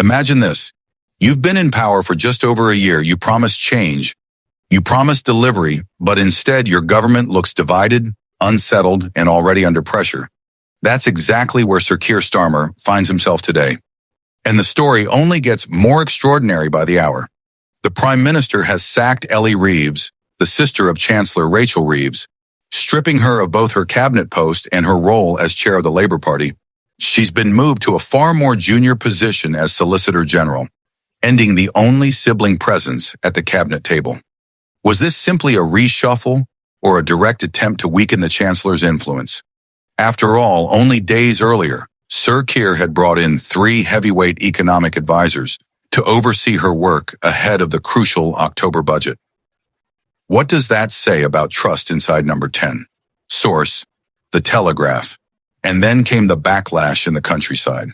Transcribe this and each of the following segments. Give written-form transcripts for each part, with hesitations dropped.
Imagine this. You've been in power for just over a year. You promised change. You promised delivery, but instead your government looks divided, unsettled, and already under pressure. That's exactly where Sir Keir Starmer finds himself today. And the story only gets more extraordinary by the hour. The Prime Minister has sacked Ellie Reeves, the sister of Chancellor Rachel Reeves, stripping her of both her cabinet post and her role as chair of the Labour Party. She's been moved to a far more junior position as Solicitor General, ending the only sibling presence at the cabinet table. Was this simply a reshuffle or a direct attempt to weaken the Chancellor's influence? After all, only days earlier, Sir Keir had brought in 3 heavyweight economic advisors to oversee her work ahead of the crucial October budget. What does that say about trust inside Number 10? Source: The Telegraph. And then came the backlash in the countryside.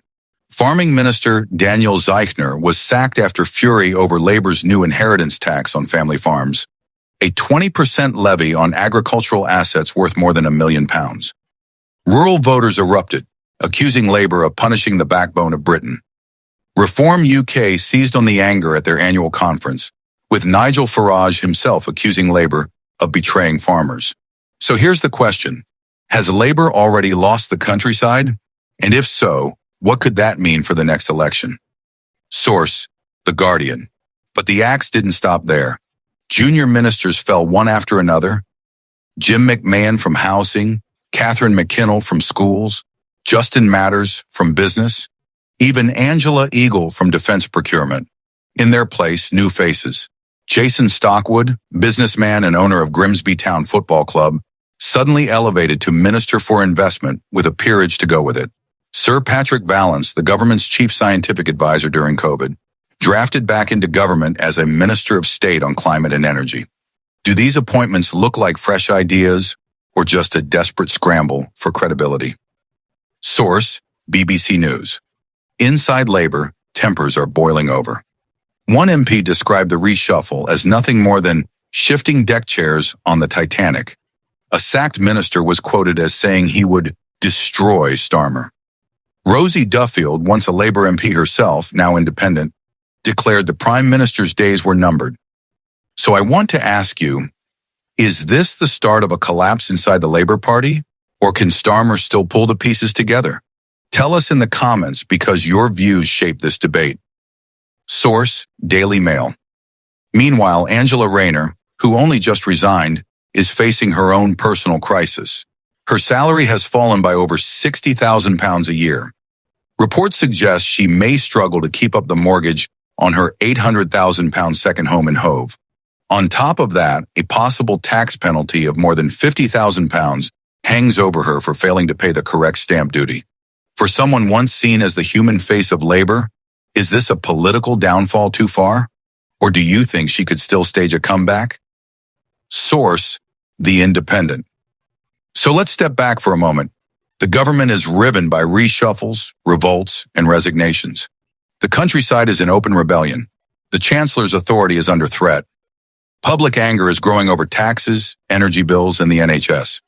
Farming Minister Daniel Zeichner was sacked after fury over Labour's new inheritance tax on family farms, a 20% levy on agricultural assets worth more than £1 million. Rural voters erupted, accusing Labour of punishing the backbone of Britain. Reform UK seized on the anger at their annual conference, with Nigel Farage himself accusing Labour of betraying farmers. So here's the question. Has Labour already lost the countryside? And if so, what could that mean for the next election? Source: The Guardian. But the axe didn't stop there. Junior ministers fell one after another. Jim McMahon from Housing, Catherine McKinnell from Schools, Justin Matters from Business, even Angela Eagle from Defense Procurement. In their place, new faces. Jason Stockwood, businessman and owner of Grimsby Town Football Club, suddenly elevated to Minister for Investment with a peerage to go with it. Sir Patrick Vallance, the government's chief scientific advisor during COVID, drafted back into government as a Minister of State on Climate and Energy. Do these appointments look like fresh ideas or just a desperate scramble for credibility? Source: BBC News. Inside Labour, tempers are boiling over. One MP described the reshuffle as nothing more than shifting deck chairs on the Titanic. A sacked minister was quoted as saying he would destroy Starmer. Rosie Duffield, once a Labour MP herself, now independent, declared the Prime Minister's days were numbered. So I want to ask you, is this the start of a collapse inside the Labour Party? Or can Starmer still pull the pieces together? Tell us in the comments because your views shape this debate. Source: Daily Mail. Meanwhile, Angela Rayner, who only just resigned, is facing her own personal crisis. Her salary has fallen by over £60,000 a year. Reports suggest she may struggle to keep up the mortgage on her £800,000 second home in Hove. On top of that, a possible tax penalty of more than £50,000 hangs over her for failing to pay the correct stamp duty. For someone once seen as the human face of Labour, is this a political downfall too far? Or do you think she could still stage a comeback? Source: The Independent. So let's step back for a moment. The government is riven by reshuffles, revolts, and resignations. The countryside is in open rebellion. The Chancellor's authority is under threat. Public anger is growing over taxes, energy bills, and the NHS.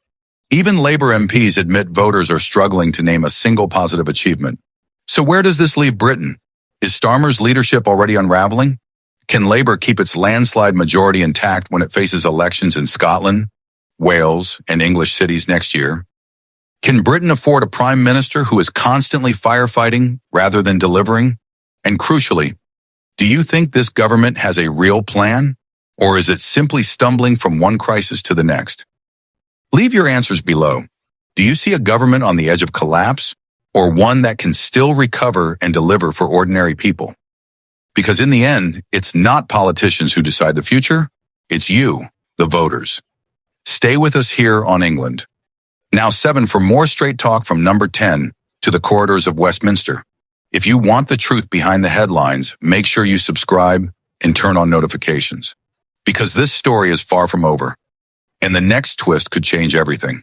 Even Labour MPs admit voters are struggling to name a single positive achievement. So where does this leave Britain? Is Starmer's leadership already unraveling? Can Labour keep its landslide majority intact when it faces elections in Scotland, Wales, and English cities next year? Can Britain afford a Prime Minister who is constantly firefighting rather than delivering? And crucially, do you think this government has a real plan? Or is it simply stumbling from one crisis to the next? Leave your answers below. Do you see a government on the edge of collapse, or one that can still recover and deliver for ordinary people? Because in the end, it's not politicians who decide the future, it's you, the voters. Stay with us here on England. Now 7 for more straight talk from Number 10 to the corridors of Westminster. If you want the truth behind the headlines, make sure you subscribe and turn on notifications. Because this story is far from over, and the next twist could change everything.